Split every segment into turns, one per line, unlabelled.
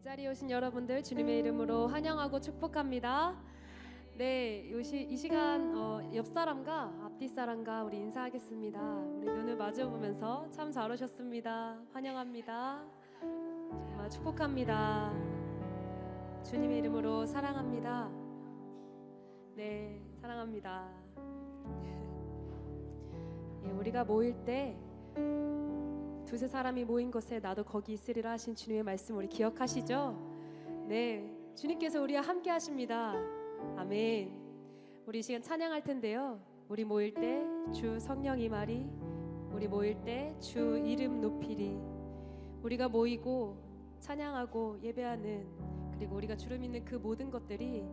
이 자리에 오신 여러분들 주님의 이름으로 환영하고 축복합니다. 네, 이 시간 옆 사람과 앞뒤 사람과 우리 인사하겠습니다. 우리 눈을 마주보면서 참 잘 오셨습니다. 환영합니다. 정말 축복합니다. 주님의 이름으로 사랑합니다. 네, 사랑합니다. 예, 우리가 모일 때 두세 사람이 모인 곳에 나도 거기 있으리라 하신 주님의 말씀 우리 기억하시죠? 네, 주님께서 우리와 함께 하십니다. 아멘. 우리 이 시간 찬양할 텐데요, 우리 모일 때 주 성령 임하리, 우리 모일 때 주 이름 높이리. 우리가 모이고 찬양하고 예배하는, 그리고 우리가 주를 믿는 그 모든 것들이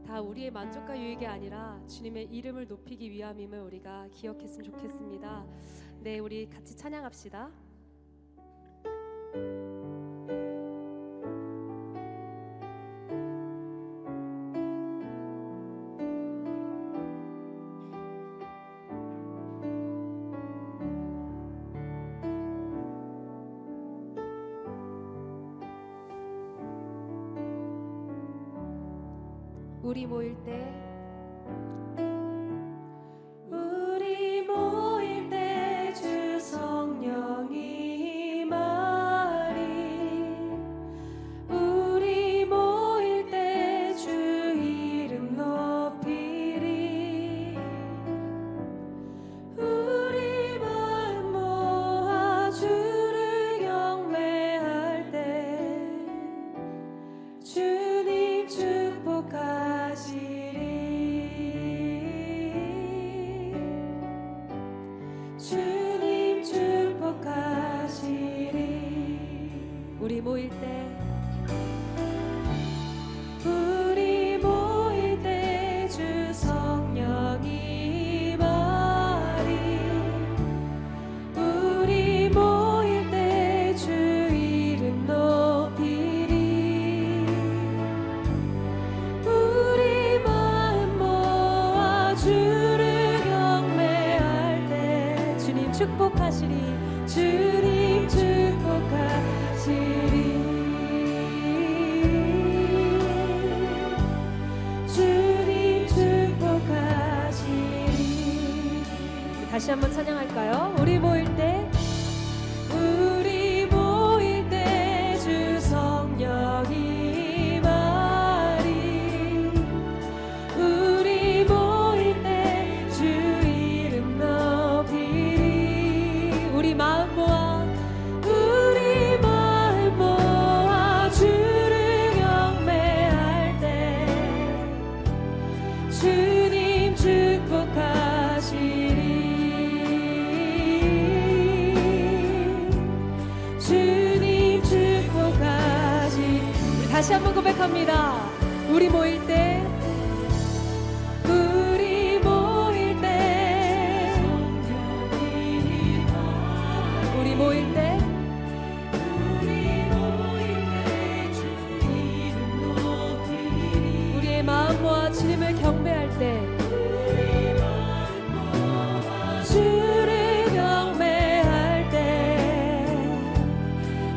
다 우리의 만족과 유익이 아니라 주님의 이름을 높이기 위함임을 우리가 기억했으면 좋겠습니다. 네, 우리 같이 찬양합시다. 우리 모일 때 주 성령이 임하리. 우리 모일 때 주 이름 높이리. 우리 마음 모아 주를 경배할 때 주님 축복하시리. 주님 축복하시리. 우리 모일 때 주 성령이 임하리. 우리 모일 때 주 이름 높이리. 우리 마음 모아 주를 경배할 때 주님 축복하시리. 주님 축복하시리. 주님 축복하시리. 다시 한번 찬양할까요? 우리 모일 때 주 성령이 임하리. 우리 모일 때 주 이름 높이리. 우리 마음 모아 주를 경배할 때 주님 축복하시리. 주님 축복하시리. 우리 다시 한번 고백합니다. 우리 모일 때 우리의 마음 모아 주님을 경배할 때 주를 경배할 때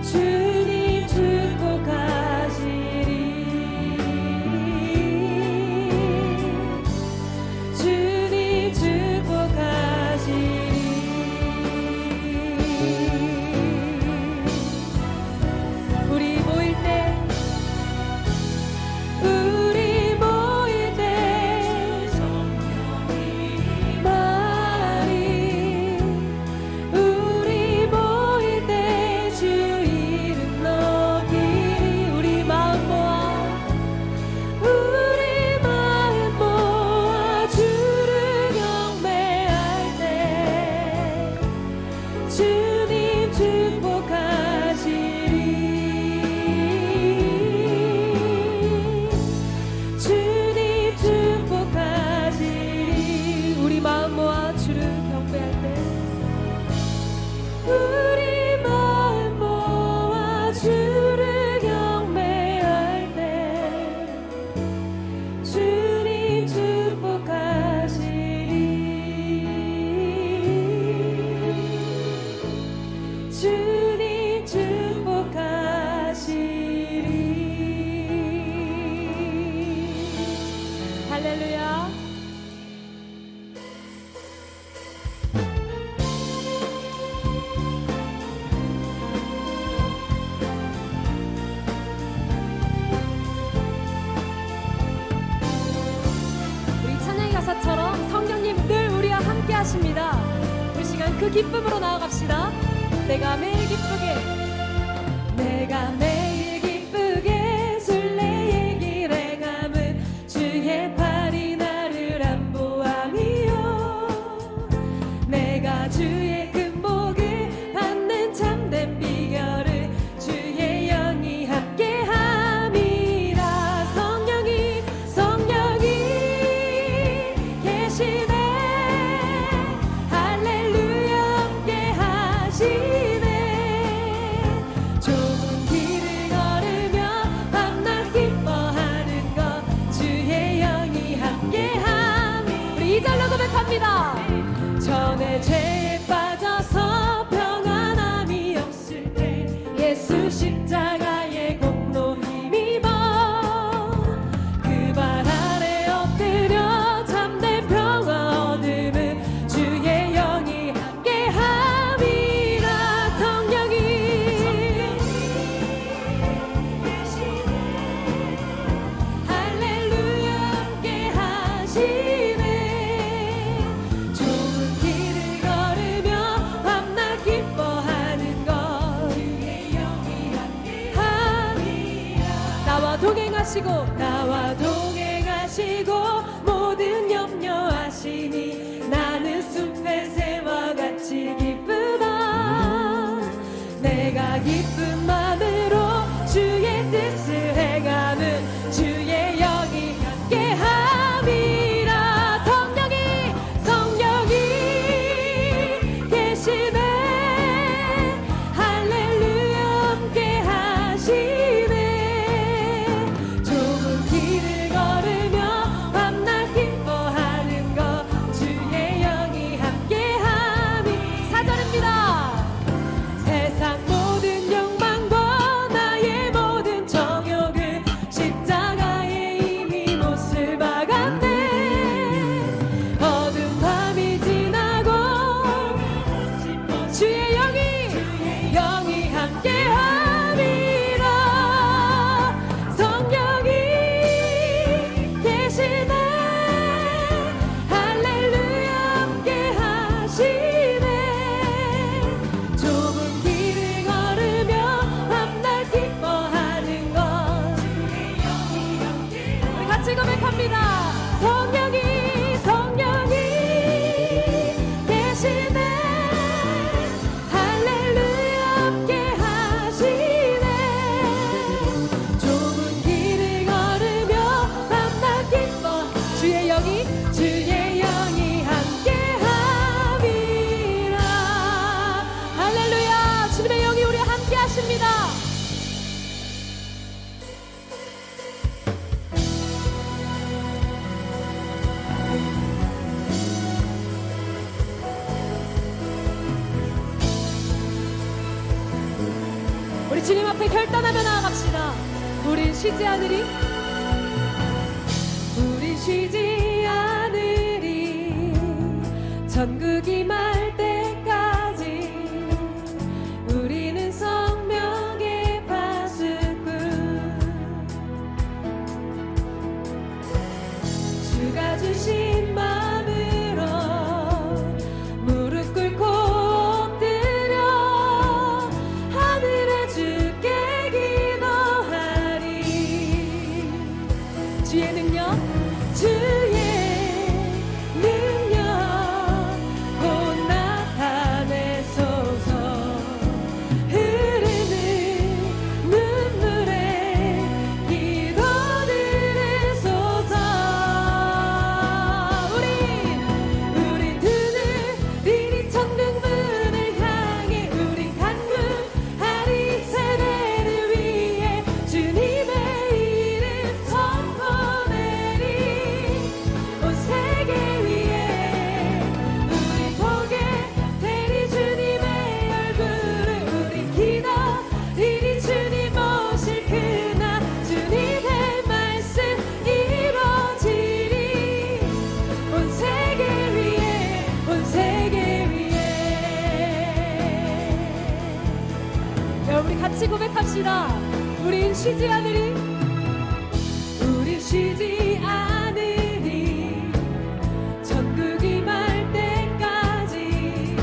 주님 축복하시리. 주님 축복하시리. 우리 모일 때 그 기쁨으로 나아갑시다. 내가 매일 기쁘게, 내가 매일 기쁘게 순례의 길에 감은 주의 팔이 나를 안보함이요. 내가 주의 큰 복을 받는 참된 비결을 주의 영이 함께함이라. 성령이 계시네. 할렐루야 함께하시네. 좁은 길을 걸으며 밤낮 기뻐하는 것 주의 영이 함께함이. 우리 2절로 고백합니다. 전에 죄에 빠져서 평안함이 없을 때 예수 십자가의 공로 힘입어 그 발 아래 엎드려 참된 평화 얻음은 주의 영이 함께함이라. 성령이 계시네. 할렐루야 함께하시네. 좁은 길을 걸으며 밤낮 기뻐하는 것 주의 영이 함께함이라. 나와 동행하시고 모든 염려하시니 나는 숲의 새와 같이 기쁘다. 내가 기쁜 마음으로 주의 뜻을 행하는 주의 영이 함께함이라. 성령이 계시네. 할렐루야 함께하시네. 좁은 길을 걸으며 밤낮 기뻐하는 것 주의 영이 함께함이. 4절입니다. 세상 모든 욕망과 나의 모든 정욕은 십자가에 이미 못을 박았네. 어두운 밤이 지나고 주의 영이 함께함이라. 성령이 계시네. 할렐루야 함께하시네. 좁은 길을 걸으며 밤낮 기뻐하는 것 주의 영이 함께하시네. 우리 같이 고백합니다. 성령이 계시네. 할렐루야 함께하시네. 좁은 길을 걸으며 밤낮 기뻐 주의 영이 함께함이라. 할렐루야. 주님의 영이 우리와 함께하십니다. 우리 주님 앞에 결단하며 나아갑시다. 우린 쉬지 않으리. 우린 쉬지 않으리. 전국이 말 때까지 우리는 성령의 파수꾼. 주가 주신 마음으로 무릎 꿇고 엎드려 하늘에 주께 기도하리. 주의 능력 곧 나타내소서. 흐르는 눈물에 기도 드리소서. 우린 드느리니 천국문을 향해 우린 간구하리. 세대를 위해 주님의 이름 선포내리. 온 세계 위에 우리 보게 되리 주님의 얼굴을. 우리 기다리리 주님 오실 그날. 주님의 말씀 이루어지리. 온 세계 위에. 여러분 우리 같이 고백합시다. 우린 쉬지 않으리. 우린 쉬지 않으리. 전국이 말 때까지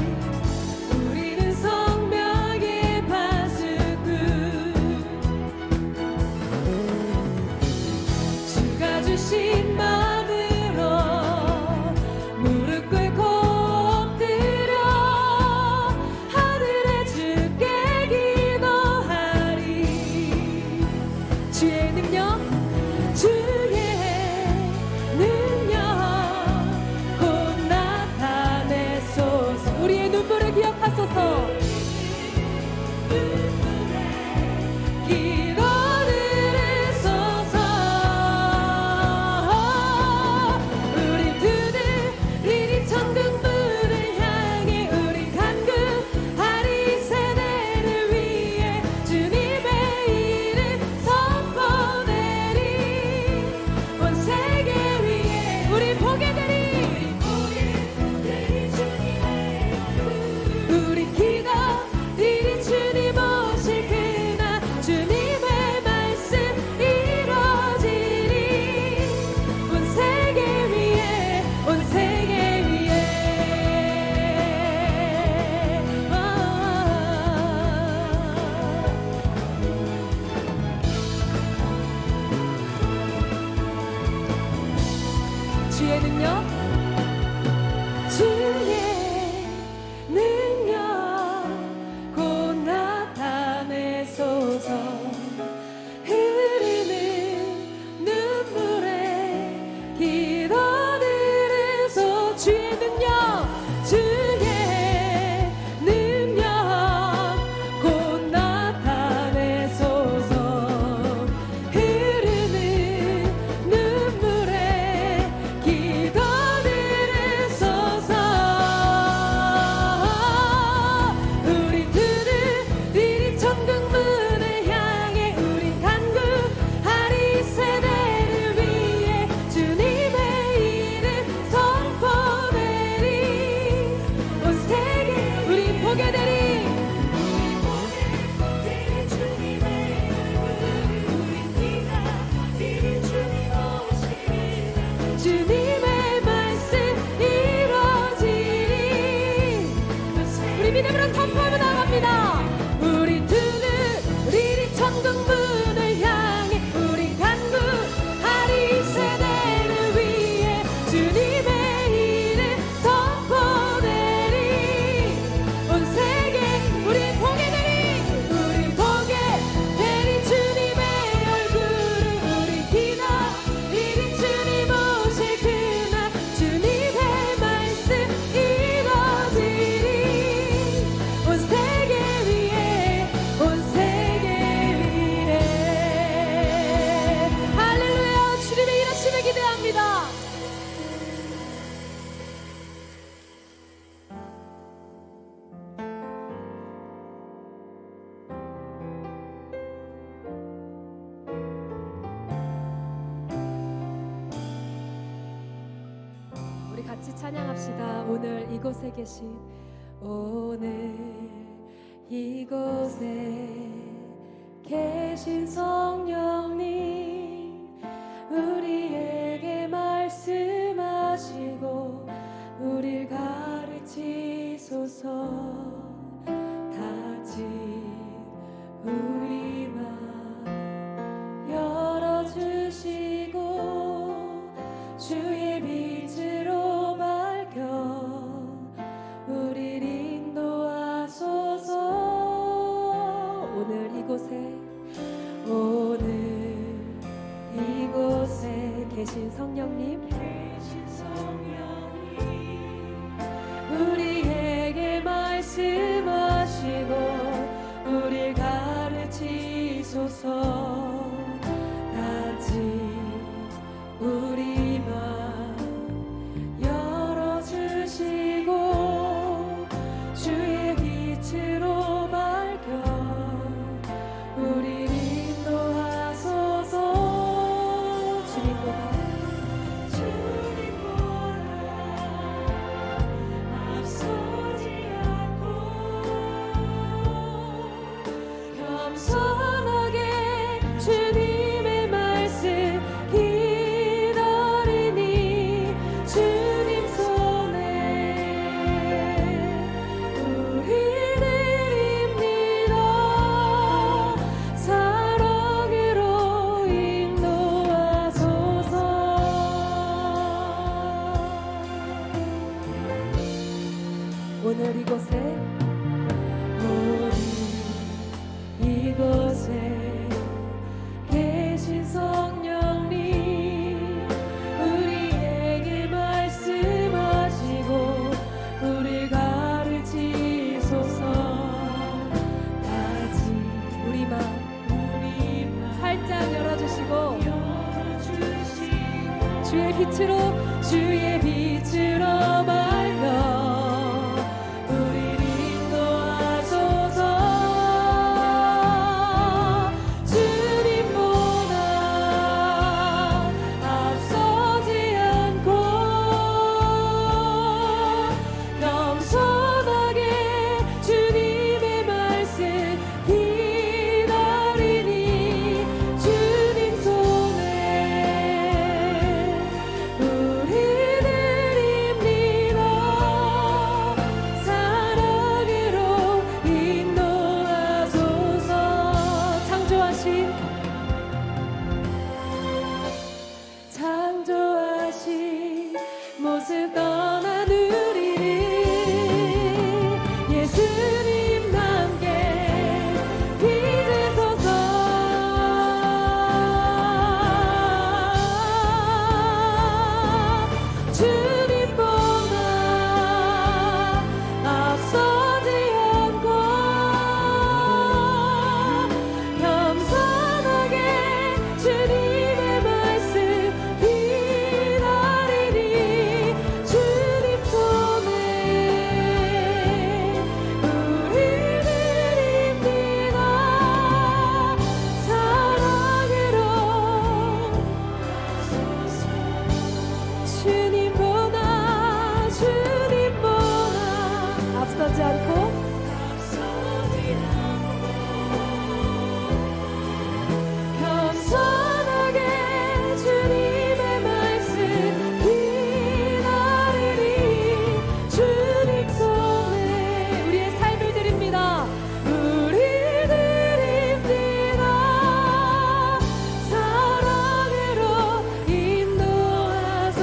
주의 능력 주의 능력 곧 나타내소서. 우리의 눈물을 기억하소서. 주의 능력 주의 능력 곧 나타내소서. 흐르는 눈물에 기도 들으소. 주의 능력 주의 능력 곧 나타내소서. 흐르는 눈물에 기도 들으소서. 우린 들으리 천국 문을 향해 우린 간구하리 세대를 위해 주님의 이름 선포되리. 온 세계 우린 보게 되리. 주님의 얼굴 우린 네가 이리 주님 오시리라. 주님의 말씀 이루어지리. 우리 믿음으로 선포하며 나갑니다. 우리 들으리 천국 문을 향해 우리 간구하리 세대를 위해 주님의 이름 선포되리. 온 세계 우리 보게 되리. 우리 보게 되리 주님의 얼굴을. 우리 기다리리 주님 오실 그날. 주님의 말씀 이루어지리. 온 세계 위에 온 세계 위에. 할렐루야. 주님의 일하심을 기대합니다. 우리 같이 찬양합시다. 오늘 이곳에 계신 오늘 이곳에 계신 성령님 우리에게 말씀하시고 우릴 가르치소서. 다진 우리 맘 열어주시고 주의 빛으로 밝혀 우릴 인도하소서. 오늘 이곳에 계신 성령님 우리에게 말씀하시고 우릴 가르치소서. 다진 우리 맘 열어주시고 주의 빛으로 밝혀 우릴 인도하소서. 주님보다 앞서지 않고 겸손하게 창 열어주시고 주의 빛으로 밝혀 우리를 인도하소서. 주님보다 앞서지 않고 겸손하게 주님의 말씀 기다리니 주님 손에 우리들입니다. 사랑으로 인도하소서. 창조하신 모습 떠난 우리를 예수님 함께 빚으소서. 주님보다 앞서지 않고 겸손하게 주님의 말씀 기다리니 주님 손에 우리들입니다. 사랑으로 주님보다 앞서지 않고 겸손하게 주님의 말씀 기다리니 주님 손에 우리의 삶을 드립니다. 우리들입니다. 사랑으로 인도하소서.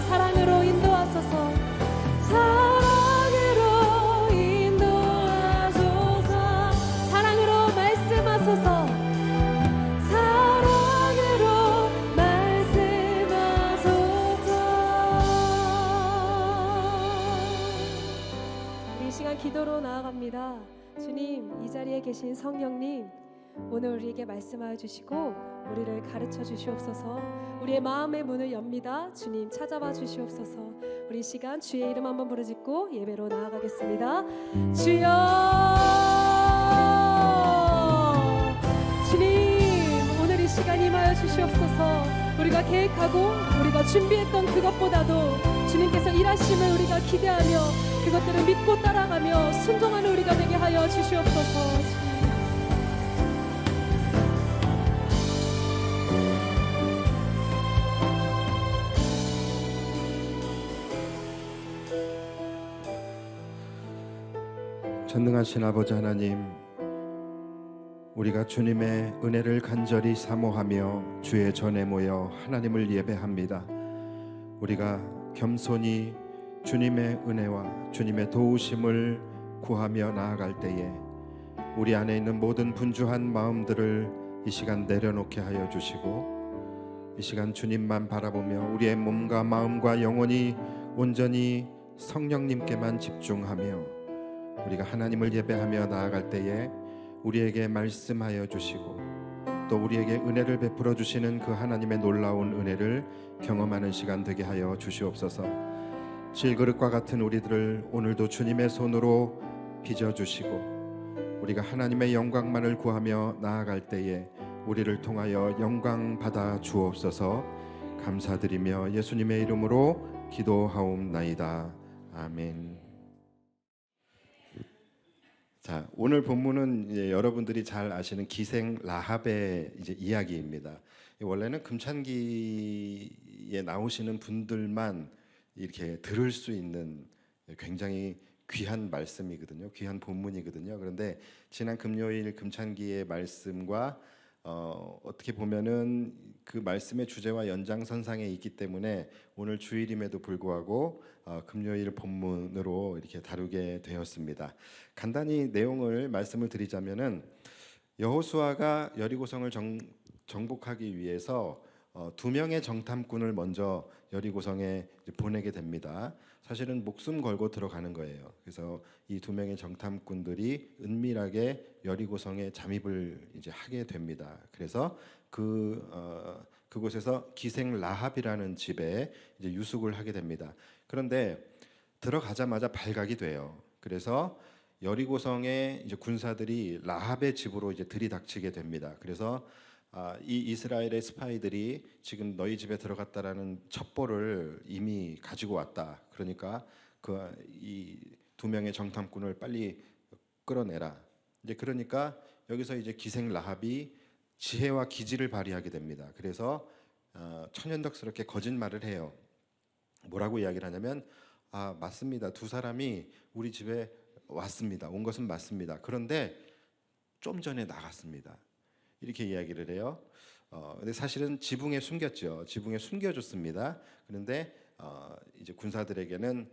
사랑으로 인도하소서. 사랑으로 인도하소서. 사랑으로 말씀하소서. 사랑으로 말씀하소서. 이 시간 기도로 나아갑니다. 주님, 이 자리에 계신 성령님, 오늘 우리에게 말씀하여 주시고 우리를 가르쳐 주시옵소서. 우리의 마음의 문을 엽니다. 주님, 찾아와 주시옵소서. 우리 이 시간 주의 이름 한번 부르짖고 예배로 나아가겠습니다. 주여, 주님, 오늘 이 시간 임하여 주시옵소서. 우리가 계획하고 우리가 준비했던 그것보다도 주님께서 일하심을 우리가 기대하며 그것들을 믿고 따라가며 순종하는 우리가 되게 하여 주시옵소서.
전능하신 아버지 하나님, 우리가 주님의 은혜를 간절히 사모하며 주의 전에 모여 하나님을 예배합니다. 우리가 겸손히 주님의 은혜와 주님의 도우심을 구하며 나아갈 때에 우리 안에 있는 모든 분주한 마음들을 이 시간 내려놓게 하여 주시고, 이 시간 주님만 바라보며 우리의 몸과 마음과 영혼이 온전히 성령님께만 집중하며 우리가 하나님을 예배하며 나아갈 때에 우리에게 말씀하여 주시고 또 우리에게 은혜를 베풀어 주시는 그 하나님의 놀라운 은혜를 경험하는 시간 되게 하여 주시옵소서. 질그릇과 같은 우리들을 오늘도 주님의 손으로 빚어주시고 우리가 하나님의 영광만을 구하며 나아갈 때에 우리를 통하여 영광 받아 주옵소서. 감사드리며 예수님의 이름으로 기도하옵나이다. 아멘. 자, 오늘 본문은 이제 여러분들이 잘 아시는 기생 라합의 이제 이야기입니다. 원래는 금찬기에 나오시는 분들만 이렇게 들을 수 있는 굉장히 귀한 말씀이거든요. 귀한 본문이거든요. 그런데 지난 금요일 금찬기의 말씀과 어떻게 보면은 그 말씀의 주제와 연장선상에 있기 때문에 오늘 주일임에도 불구하고 금요일 본문으로 이렇게 다루게 되었습니다. 간단히 내용을 말씀을 드리자면은 여호수아가 여리고성을 정복하기 위해서 두 명의 정탐꾼을 먼저 여리고성에 이제 보내게 됩니다. 사실은 목숨 걸고 들어가는 거예요. 그래서 이 두 명의 정탐꾼들이 은밀하게 여리고성에 잠입을 이제 하게 됩니다. 그래서 그곳에서 기생 라합이라는 집에 이제 유숙을 하게 됩니다. 그런데 들어가자마자 발각이 돼요. 그래서 여리고성의 이제 군사들이 라합의 집으로 이제 들이닥치게 됩니다. 그래서 이 이스라엘의 스파이들이 지금 너희 집에 들어갔다라는 첩보를 이미 가지고 왔다. 그러니까 이 두 명의 정탐꾼을 빨리 끌어내라. 이제 그러니까 여기서 이제 기생 라합이 지혜와 기지를 발휘하게 됩니다. 그래서 천연덕스럽게 거짓말을 해요. 뭐라고 이야기를 하냐면 맞습니다. 두 사람이 우리 집에 왔습니다. 온 것은 맞습니다. 그런데 좀 전에 나갔습니다. 이렇게 이야기를 해요. 근데 사실은 지붕에 숨겼죠. 지붕에 숨겨줬습니다. 그런데 이제 군사들에게는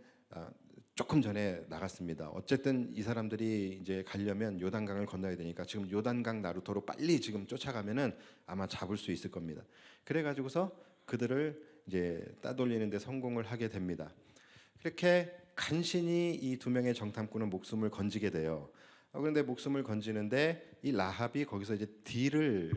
조금 전에 나갔습니다. 어쨌든 이 사람들이 이제 가려면 요단강을 건너야 되니까 지금 요단강 나루터로 빨리 지금 쫓아가면은 아마 잡을 수 있을 겁니다. 그래가지고서 그들을 이제 따돌리는데 성공을 하게 됩니다. 그렇게 간신히 이 두 명의 정탐꾼은 목숨을 건지게 돼요. 그런데 목숨을 건지는데 이 라합이 거기서 이제 딜을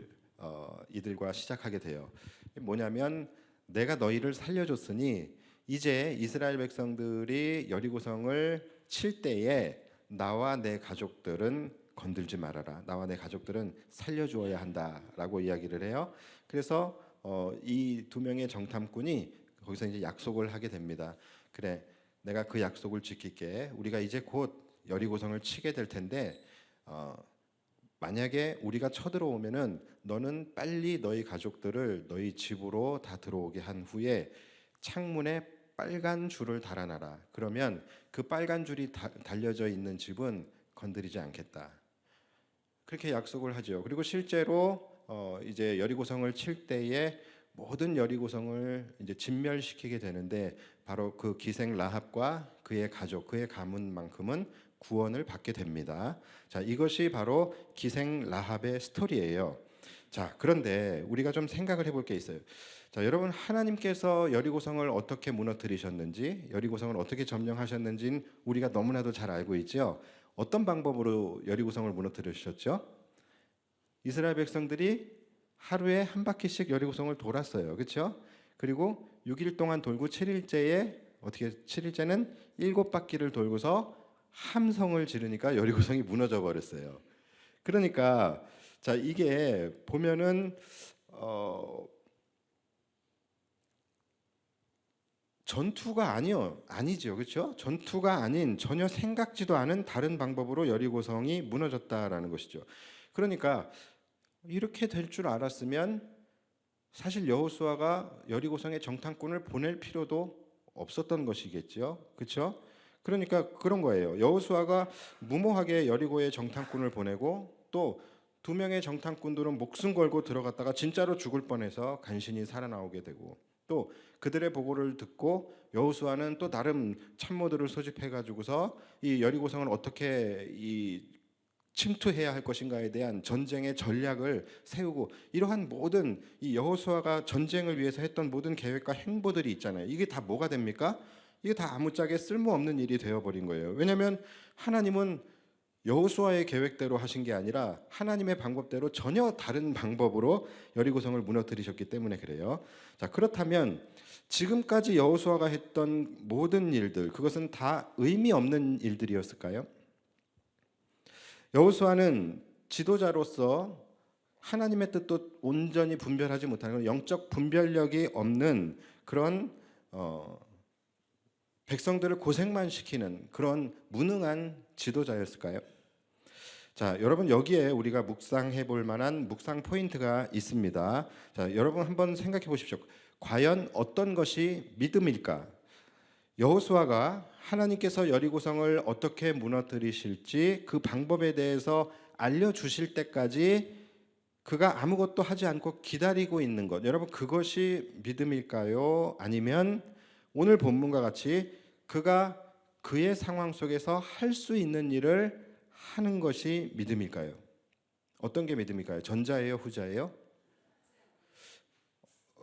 이들과 시작하게 돼요. 뭐냐면 내가 너희를 살려줬으니 이제 이스라엘 백성들이 여리고성을 칠 때에 나와 내 가족들은 건들지 말아라. 나와 내 가족들은 살려주어야 한다라고 이야기를 해요. 그래서 이 두 명의 정탐꾼이 거기서 이제 약속을 하게 됩니다. 그래, 내가 그 약속을 지킬게. 우리가 이제 곧 여리고성을 치게 될 텐데 만약에 우리가 쳐들어오면은 너는 빨리 너희 가족들을 너희 집으로 다 들어오게 한 후에 창문에 빨간 줄을 달아놔라. 그러면 그 빨간 줄이 달려져 있는 집은 건드리지 않겠다. 그렇게 약속을 하죠. 그리고 실제로 이제 여리고성을 칠 때에 모든 여리고성을 이제 진멸시키게 되는데 바로 그 기생 라합과 그의 가족, 그의 가문만큼은 구원을 받게 됩니다. 자, 이것이 바로 기생 라합의 스토리예요. 자, 그런데 우리가 좀 생각을 해볼 게 있어요. 자, 여러분, 하나님께서 여리고성을 어떻게 무너뜨리셨는지, 여리고성을 어떻게 점령하셨는지는 우리가 너무나도 잘 알고 있죠. 어떤 방법으로 여리고성을 무너뜨리셨죠? 이스라엘 백성들이 하루에 한 바퀴씩 여리고성을 돌았어요. 그렇죠? 그리고 6일 동안 돌고 7일째에 어떻게 7일째는 7바퀴를 돌고서 함성을 지르니까 여리고성이 무너져 버렸어요. 그러니까 자, 이게 보면은 전투가 아니죠. 그렇죠? 전투가 아닌 전혀 생각지도 않은 다른 방법으로 여리고성이 무너졌다라는 것이죠. 그러니까 이렇게 될 줄 알았으면 사실 여호수아가 여리고성에 정탐꾼을 보낼 필요도 없었던 것이겠죠. 그렇죠? 그러니까 그런 거예요. 여호수아가 무모하게 여리고에 정탐꾼을 보내고 또 두 명의 정탐꾼들은 목숨 걸고 들어갔다가 진짜로 죽을 뻔해서 간신히 살아나오게 되고 또 그들의 보고를 듣고 여호수아는 또 나름 참모들을 소집해 가지고서 이 여리고성을 어떻게 침투해야 할 것인가에 대한 전쟁의 전략을 세우고 이러한 모든 이 여호수아가 전쟁을 위해서 했던 모든 계획과 행보들이 있잖아요. 이게 다 뭐가 됩니까? 이게 다 아무짝에 쓸모없는 일이 되어버린 거예요. 왜냐하면 하나님은 여호수아의 계획대로 하신 게 아니라 하나님의 방법대로 전혀 다른 방법으로 여리고성을 무너뜨리셨기 때문에 그래요. 자, 그렇다면 지금까지 여호수아가 했던 모든 일들 그것은 다 의미 없는 일들이었을까요? 여호수아는 지도자로서 하나님의 뜻도 온전히 분별하지 못하는 영적 분별력이 없는 그런 백성들을 고생만 시키는 그런 무능한 지도자였을까요? 자, 여러분 여기에 우리가 묵상해 볼 만한 묵상 포인트가 있습니다. 자, 여러분 한번 생각해 보십시오. 과연 어떤 것이 믿음일까? 여호수아가 하나님께서 여리고성을 어떻게 무너뜨리실지 그 방법에 대해서 알려주실 때까지 그가 아무것도 하지 않고 기다리고 있는 것, 여러분 그것이 믿음일까요? 아니면 오늘 본문과 같이 그가 그의 상황 속에서 할 수 있는 일을 하는 것이 믿음일까요? 어떤 게 믿음일까요? 전자예요, 후자예요?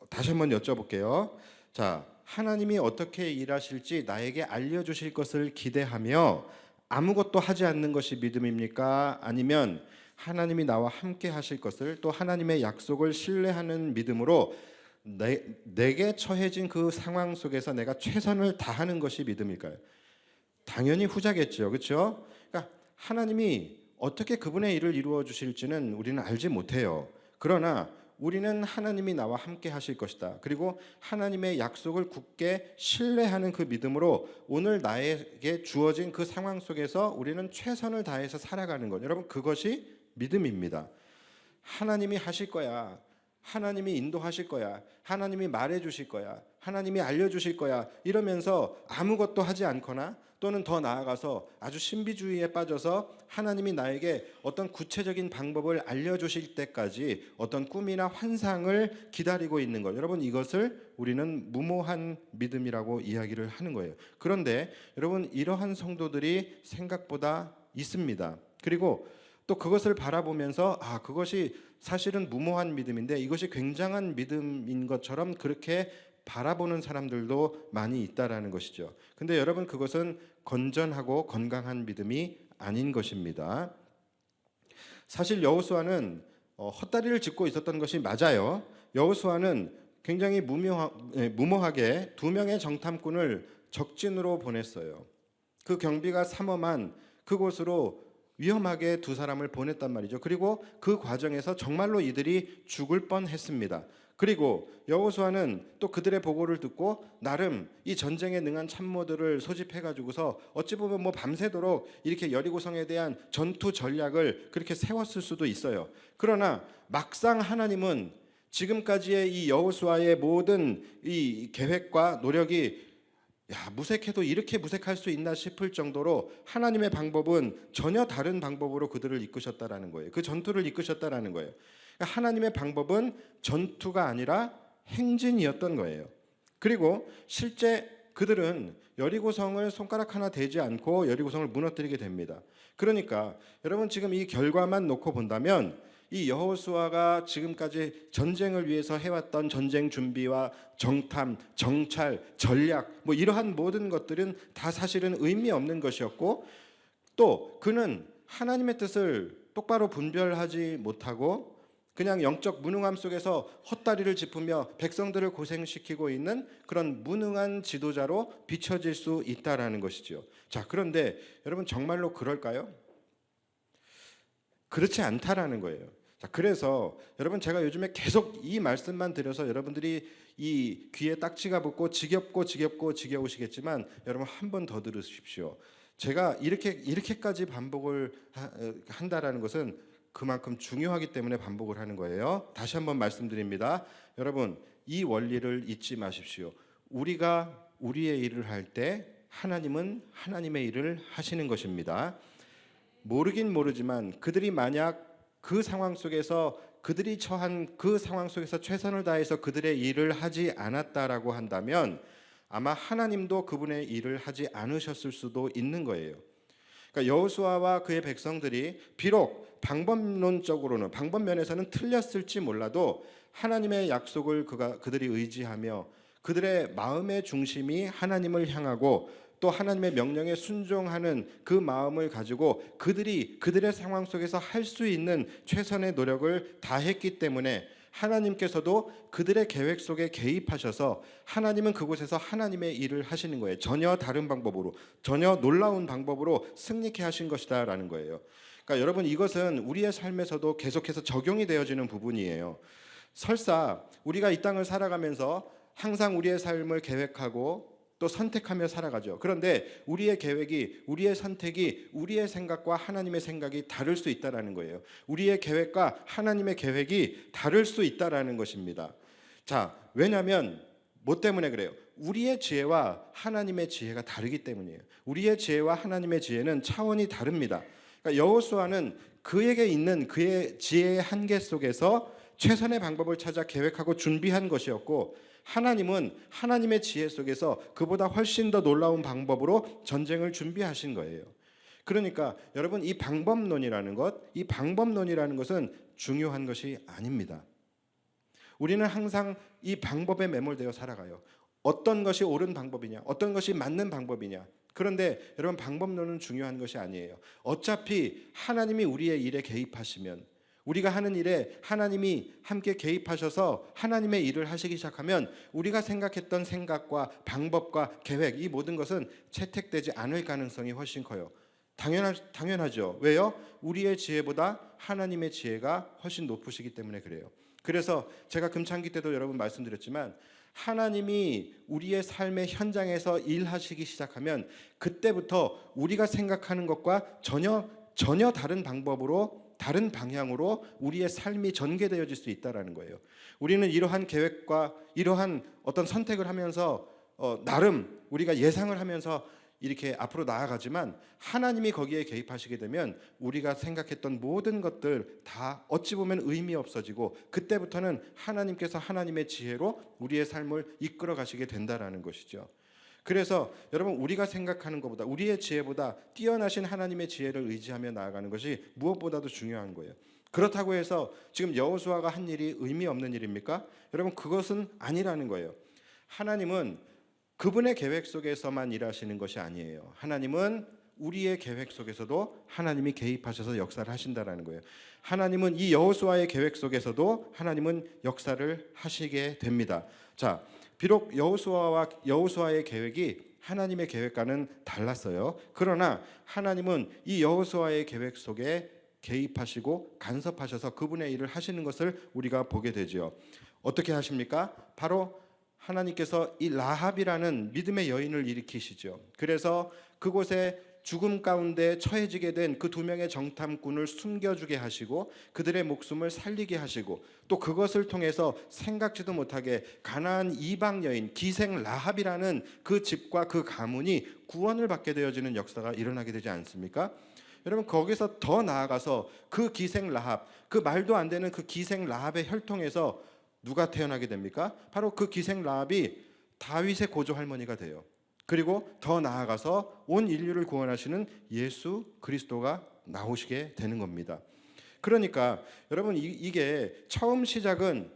다시 한번 여쭤볼게요. 자, 하나님이 어떻게 일하실지 나에게 알려주실 것을 기대하며 아무것도 하지 않는 것이 믿음입니까? 아니면 하나님이 나와 함께 하실 것을, 또 하나님의 약속을 신뢰하는 믿음으로 내게 처해진 그 상황 속에서 내가 최선을 다하는 것이 믿음일까요? 당연히 후자겠죠. 그렇죠? 그러니까 하나님이 어떻게 그분의 일을 이루어 주실지는 우리는 알지 못해요. 그러나 우리는 하나님이 나와 함께 하실 것이다. 그리고 하나님의 약속을 굳게 신뢰하는 그 믿음으로 오늘 나에게 주어진 그 상황 속에서 우리는 최선을 다해서 살아가는 것. 여러분, 그것이 믿음입니다. 하나님이 하실 거야. 하나님이 인도하실 거야. 하나님이 말해 주실 거야. 하나님이 알려 주실 거야. 이러면서 아무것도 하지 않거나 또는 더 나아가서 아주 신비주의에 빠져서 하나님이 나에게 어떤 구체적인 방법을 알려주실 때까지 어떤 꿈이나 환상을 기다리고 있는 것, 여러분, 이것을 우리는 무모한 믿음이라고 이야기를 하는 거예요. 그런데 여러분, 이러한 성도들이 생각보다 있습니다. 그리고 또 그것을 바라보면서 그것이 사실은 무모한 믿음인데 이것이 굉장한 믿음인 것처럼 그렇게 바라보는 사람들도 많이 있다라는 것이죠. 근데 여러분, 그것은 건전하고 건강한 믿음이 아닌 것입니다. 사실 여호수아는 헛다리를 짚고 있었던 것이 맞아요. 여호수아는 굉장히 무모하게 2명의 정탐꾼을 적진으로 보냈어요. 그 경비가 삼엄한 그곳으로 위험하게 2사람을 보냈단 말이죠. 그리고 그 과정에서 정말로 이들이 죽을 뻔했습니다. 그리고 여호수아는 또 그들의 보고를 듣고 나름 이 전쟁에 능한 참모들을 소집해 가지고서 어찌 보면 밤새도록 이렇게 여리고성에 대한 전투 전략을 그렇게 세웠을 수도 있어요. 그러나 막상 하나님은 지금까지의 이 여호수아의 모든 이 계획과 노력이 무색해도 이렇게 무색할 수 있나 싶을 정도로 하나님의 방법은 전혀 다른 방법으로 그들을 이끄셨다라는 거예요. 그 전투를 이끄셨다라는 거예요. 하나님의 방법은 전투가 아니라 행진이었던 거예요. 그리고 실제 그들은 여리고성을 손가락 하나 대지 않고 여리고성을 무너뜨리게 됩니다. 그러니까 여러분, 지금 이 결과만 놓고 본다면 이 여호수아가 지금까지 전쟁을 위해서 해왔던 전쟁 준비와 정탐, 정찰, 전략 이러한 모든 것들은 다 사실은 의미 없는 것이었고, 또 그는 하나님의 뜻을 똑바로 분별하지 못하고 그냥 영적 무능함 속에서 헛다리를 짚으며 백성들을 고생시키고 있는 그런 무능한 지도자로 비춰질 수 있다라는 것이죠. 자, 그런데 여러분, 정말로 그럴까요? 그렇지 않다라는 거예요. 자, 그래서 여러분, 제가 요즘에 계속 이 말씀만 드려서 여러분들이 이 귀에 딱지가 붙고 지겨우시겠지만 여러분, 한 번 더 들으십시오. 제가 이렇게까지 반복을 한다라는 것은 그만큼 중요하기 때문에 반복을 하는 거예요. 다시 한번 말씀드립니다. 여러분, 이 원리를 잊지 마십시오. 우리가 우리의 일을 할 때 하나님은 하나님의 일을 하시는 것입니다. 모르긴 모르지만 그들이 만약 그 상황 속에서 그들이 처한 그 상황 속에서 최선을 다해서 그들의 일을 하지 않았다라고 한다면 아마 하나님도 그분의 일을 하지 않으셨을 수도 있는 거예요. 그러니까 여호수아와 그의 백성들이 비록 방법론적으로는 방법면에서는 틀렸을지 몰라도 하나님의 약속을 그들이 의지하며 그들의 마음의 중심이 하나님을 향하고 또 하나님의 명령에 순종하는 그 마음을 가지고 그들이 그들의 상황 속에서 할 수 있는 최선의 노력을 다했기 때문에 하나님께서도 그들의 계획 속에 개입하셔서 하나님은 그곳에서 하나님의 일을 하시는 거예요. 전혀 다른 방법으로, 전혀 놀라운 방법으로 승리케 하신 것이다라는 거예요. 그러니까 여러분, 이것은 우리의 삶에서도 계속해서 적용이 되어지는 부분이에요. 설사 우리가 이 땅을 살아가면서 항상 우리의 삶을 계획하고 또 선택하며 살아가죠. 그런데 우리의 계획이, 우리의 선택이 우리의 생각과 하나님의 생각이 다를 수 있다라는 거예요. 우리의 계획과 하나님의 계획이 다를 수 있다라는 것입니다. 자, 왜냐하면 뭐 때문에 그래요? 우리의 지혜와 하나님의 지혜가 다르기 때문이에요. 우리의 지혜와 하나님의 지혜는 차원이 다릅니다. 그러니까 여호수아는 그에게 있는 그의 지혜의 한계 속에서 최선의 방법을 찾아 계획하고 준비한 것이었고, 하나님은 하나님의 지혜 속에서 그보다 훨씬 더 놀라운 방법으로 전쟁을 준비하신 거예요. 그러니까 여러분, 이 방법론이라는 것은 중요한 것이 아닙니다. 우리는 항상 이 방법에 매몰되어 살아가요. 어떤 것이 옳은 방법이냐, 어떤 것이 맞는 방법이냐. 그런데 여러분, 방법론은 중요한 것이 아니에요. 어차피 하나님이 우리의 일에 개입하시면, 우리가 하는 일에 하나님이 함께 개입하셔서 하나님의 일을 하시기 시작하면 우리가 생각했던 생각과 방법과 계획, 이 모든 것은 채택되지 않을 가능성이 훨씬 커요. 당연하죠. 왜요? 우리의 지혜보다 하나님의 지혜가 훨씬 높으시기 때문에 그래요. 그래서 제가 금창기 때도 여러분 말씀드렸지만, 하나님이 우리의 삶의 현장에서 일하시기 시작하면 그때부터 우리가 생각하는 것과 전혀 다른 방법으로, 다른 방향으로 우리의 삶이 전개되어질 수 있다라는 거예요. 우리는 이러한 계획과 이러한 어떤 선택을 하면서 나름 우리가 예상을 하면서 이렇게 앞으로 나아가지만, 하나님이 거기에 개입하시게 되면 우리가 생각했던 모든 것들 다 어찌 보면 의미 없어지고, 그때부터는 하나님께서 하나님의 지혜로 우리의 삶을 이끌어 가시게 된다라는 것이죠. 그래서 여러분, 우리가 생각하는 것보다, 우리의 지혜보다 뛰어나신 하나님의 지혜를 의지하며 나아가는 것이 무엇보다도 중요한 거예요. 그렇다고 해서 지금 여호수아가 한 일이 의미 없는 일입니까? 여러분, 그것은 아니라는 거예요. 하나님은 그분의 계획 속에서만 일하시는 것이 아니에요. 하나님은 우리의 계획 속에서도 하나님이 개입하셔서 역사를 하신다라는 거예요. 하나님은 이 여호수아의 계획 속에서도 하나님은 역사를 하시게 됩니다. 자, 비록 여호수아의 계획이 하나님의 계획과는 달랐어요. 그러나 하나님은 이 여호수아의 계획 속에 개입하시고 간섭하셔서 그분의 일을 하시는 것을 우리가 보게 되죠. 어떻게 하십니까? 바로 하나님께서 이 라합이라는 믿음의 여인을 일으키시죠. 그래서 그곳에 죽음 가운데 처해지게 된 그 두 명의 정탐꾼을 숨겨주게 하시고 그들의 목숨을 살리게 하시고, 또 그것을 통해서 생각지도 못하게 가나안 이방 여인 기생 라합이라는 그 집과 그 가문이 구원을 받게 되어지는 역사가 일어나게 되지 않습니까? 여러분, 거기서 더 나아가서 그 기생 라합, 그 말도 안 되는 그 기생 라합의 혈통에서 누가 태어나게 됩니까? 바로 그 기생 라합이 다윗의 고조 할머니가 돼요. 그리고 더 나아가서 온 인류를 구원하시는 예수 그리스도가 나오시게 되는 겁니다. 그러니까 여러분, 이게 처음 시작은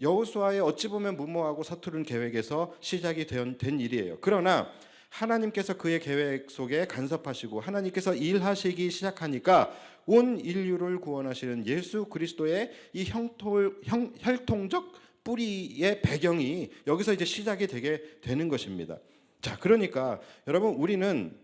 여호수아의 어찌 보면 무모하고 서투른 계획에서 시작이 된 일이에요. 그러나 하나님께서 그의 계획 속에 간섭하시고 하나님께서 일하시기 시작하니까 온 인류를 구원하시는 예수 그리스도의 이 혈통적 뿌리의 배경이 여기서 이제 시작이 되게 되는 것입니다. 자, 그러니까 여러분, 우리는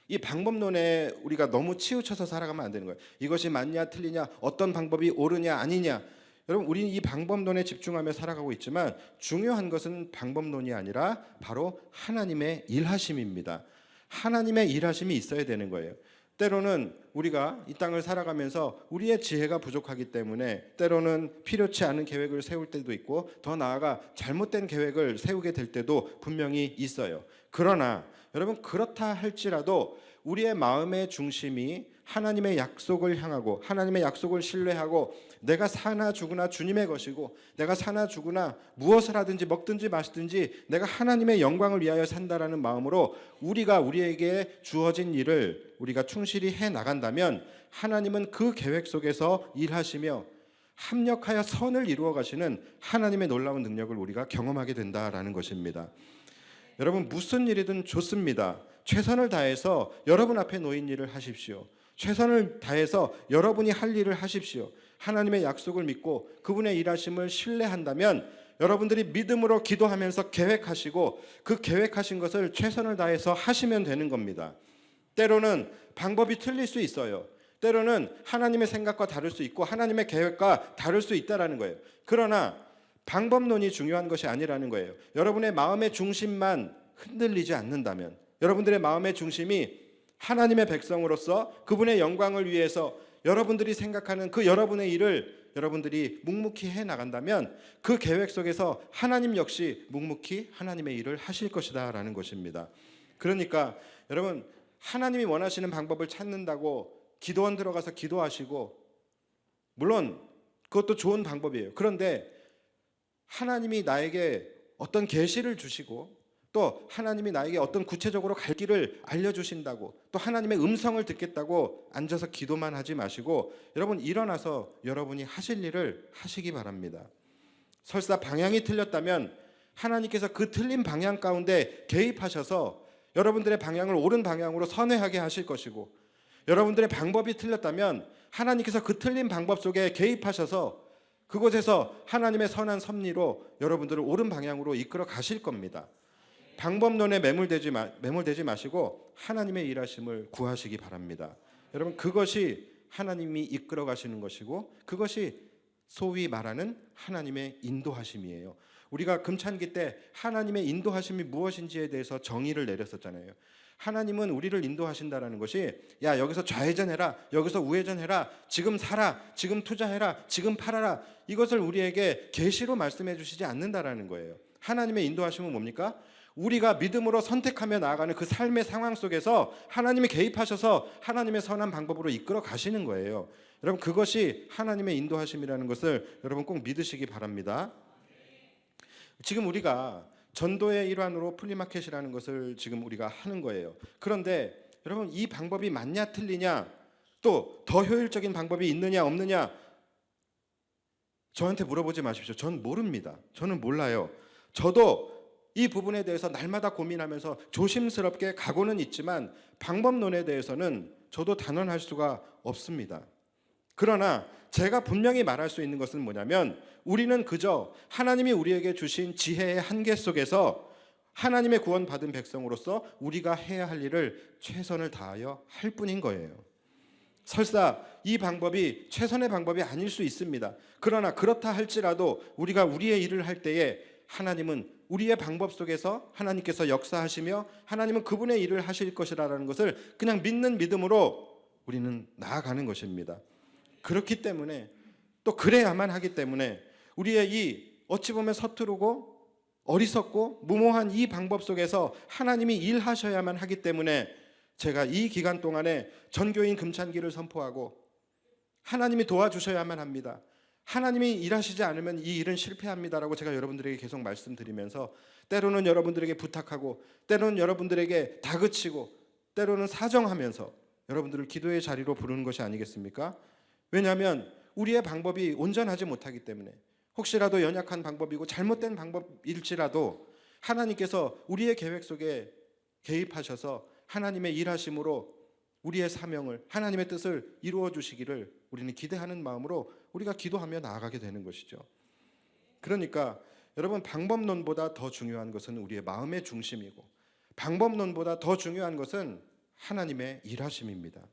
이 방법론에 우리가 너무 치우쳐서 살아가면 안 되는 거예요. 이것이 맞냐 틀리냐, 어떤 방법이 옳으냐 아니냐. 여러분, 우리는 이 방법론에 집중하며 살아가고 있지만 중요한 것은 방법론이 아니라 바로 하나님의 일하심입니다. 하나님의 일하심이 있어야 되는 거예요. 때로는 우리가 이 땅을 살아가면서 우리의 지혜가 부족하기 때문에 때로는 필요치 않은 계획을 세울 때도 있고, 더 나아가 잘못된 계획을 세우게 될 때도 분명히 있어요. 그러나 여러분, 그렇다 할지라도 우리의 마음의 중심이 하나님의 약속을 향하고 하나님의 약속을 신뢰하고, 내가 사나 죽으나 주님의 것이고, 내가 사나 죽으나 무엇을 하든지 먹든지 마시든지 내가 하나님의 영광을 위하여 산다라는 마음으로 우리에게 주어진 일을 우리가 충실히 해 나간다면, 하나님은 그 계획 속에서 일하시며 합력하여 선을 이루어 가시는 하나님의 놀라운 능력을 우리가 경험하게 된다라는 것입니다. 여러분, 무슨 일이든 좋습니다. 최선을 다해서 여러분 앞에 놓인 일을 하십시오. 최선을 다해서 여러분이 할 일을 하십시오. 하나님의 약속을 믿고 그분의 일하심을 신뢰한다면 여러분들이 믿음으로 기도하면서 계획하시고 그 계획하신 것을 최선을 다해서 하시면 되는 겁니다. 때로는 방법이 틀릴 수 있어요. 때로는 하나님의 생각과 다를 수 있고 하나님의 계획과 다를 수 있다라는 거예요. 그러나 방법론이 중요한 것이 아니라는 거예요. 여러분의 마음의 중심만 흔들리지 않는다면, 여러분들의 마음의 중심이 하나님의 백성으로서 그분의 영광을 위해서 여러분들이 생각하는 그 여러분의 일을 여러분들이 묵묵히 해 나간다면, 그 계획 속에서 하나님 역시 묵묵히 하나님의 일을 하실 것이다라는 것입니다. 그러니까 여러분, 하나님이 원하시는 방법을 찾는다고 기도원 들어가서 기도하시고, 물론 그것도 좋은 방법이에요. 그런데 하나님이 나에게 어떤 계시를 주시고, 또 하나님이 나에게 어떤 구체적으로 갈 길을 알려주신다고, 또 하나님의 음성을 듣겠다고 앉아서 기도만 하지 마시고 여러분, 일어나서 여러분이 하실 일을 하시기 바랍니다. 설사 방향이 틀렸다면 하나님께서 그 틀린 방향 가운데 개입하셔서 여러분들의 방향을 옳은 방향으로 선회하게 하실 것이고, 여러분들의 방법이 틀렸다면 하나님께서 그 틀린 방법 속에 개입하셔서 그곳에서 하나님의 선한 섭리로 여러분들을 옳은 방향으로 이끌어 가실 겁니다. 방법론에 매몰되지 마시고 하나님의 일하심을 구하시기 바랍니다. 여러분, 그것이 하나님이 이끌어 가시는 것이고, 그것이 소위 말하는 하나님의 인도하심이에요. 우리가 금찬기 때 하나님의 인도하심이 무엇인지에 대해서 정의를 내렸었잖아요. 하나님은 우리를 인도하신다라는 것이, 야, 여기서 좌회전해라, 여기서 우회전해라, 지금 사라, 지금 투자해라, 지금 팔아라, 이것을 우리에게 계시로 말씀해 주시지 않는다라는 거예요. 하나님의 인도하심은 뭡니까? 우리가 믿음으로 선택하며 나아가는 그 삶의 상황 속에서 하나님이 개입하셔서 하나님의 선한 방법으로 이끌어 가시는 거예요. 여러분, 그것이 하나님의 인도하심이라는 것을 여러분 꼭 믿으시기 바랍니다. 지금 우리가 전도의 일환으로 플리마켓이라는 것을 지금 우리가 하는 거예요. 그런데 여러분, 이 방법이 맞냐 틀리냐, 또 더 효율적인 방법이 있느냐 없느냐, 저한테 물어보지 마십시오. 전 모릅니다. 저는 몰라요. 저도 이 부분에 대해서 날마다 고민하면서 조심스럽게 가고는 있지만 방법론에 대해서는 저도 단언할 수가 없습니다. 그러나 제가 분명히 말할 수 있는 것은 뭐냐면, 우리는 그저 하나님이 우리에게 주신 지혜의 한계 속에서 하나님의 구원받은 백성으로서 우리가 해야 할 일을 최선을 다하여 할 뿐인 거예요. 설사 이 방법이 최선의 방법이 아닐 수 있습니다. 그러나 그렇다 할지라도 우리가 우리의 일을 할 때에 하나님은 우리의 방법 속에서 하나님께서 역사하시며 하나님은 그분의 일을 하실 것이라는 것을 그냥 믿는 믿음으로 우리는 나아가는 것입니다. 그렇기 때문에, 또 그래야만 하기 때문에 우리의 이 어찌 보면 서투르고 어리석고 무모한 이 방법 속에서 하나님이 일하셔야만 하기 때문에 제가 이 기간 동안에 전교인 금찬기를 선포하고 하나님이 도와주셔야만 합니다, 하나님이 일하시지 않으면 이 일은 실패합니다라고 제가 여러분들에게 계속 말씀드리면서 때로는 여러분들에게 부탁하고 때로는 여러분들에게 다그치고 때로는 사정하면서 여러분들을 기도의 자리로 부르는 것이 아니겠습니까? 왜냐하면 우리의 방법이 온전하지 못하기 때문에, 혹시라도 연약한 방법이고 잘못된 방법일지라도 하나님께서 우리의 계획 속에 개입하셔서 하나님의 일하심으로 우리의 사명을, 하나님의 뜻을 이루어 주시기를 우리는 기대하는 마음으로 우리가 기도하며 나아가게 되는 것이죠. 그러니까 여러분, 방법론보다 더 중요한 것은 우리의 마음의 중심이고, 방법론보다 더 중요한 것은 하나님의 일하심입니다.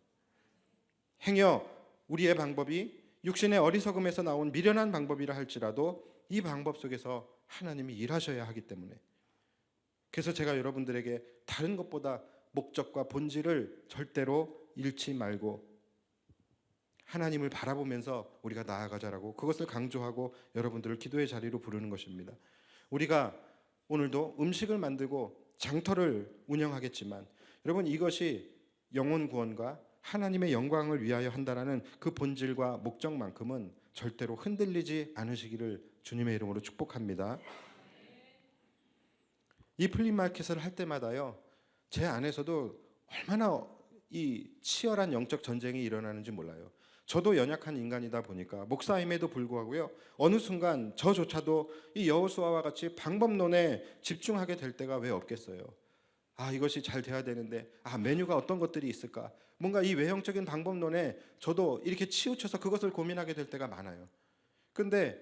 행여 우리의 방법이 육신의 어리석음에서 나온 미련한 방법이라 할지라도 이 방법 속에서 하나님이 일하셔야 하기 때문에, 그래서 제가 여러분들에게 다른 것보다 목적과 본질을 절대로 잃지 말고 하나님을 바라보면서 우리가 나아가자라고, 그것을 강조하고 여러분들을 기도의 자리로 부르는 것입니다. 우리가 오늘도 음식을 만들고 장터를 운영하겠지만 여러분, 이것이 영혼 구원과 하나님의 영광을 위하여 한다라는 그 본질과 목적만큼은 절대로 흔들리지 않으시기를 주님의 이름으로 축복합니다. 이 플리마켓을 할 때마다요, 제 안에서도 얼마나 이 치열한 영적 전쟁이 일어나는지 몰라요. 저도 연약한 인간이다 보니까 목사임에도 불구하고요, 어느 순간 저조차도 이 여호수아와 같이 방법론에 집중하게 될 때가 왜 없겠어요. 이것이 잘 돼야 되는데, 메뉴가 어떤 것들이 있을까, 뭔가 이 외형적인 방법론에 저도 이렇게 치우쳐서 그것을 고민하게 될 때가 많아요. 근데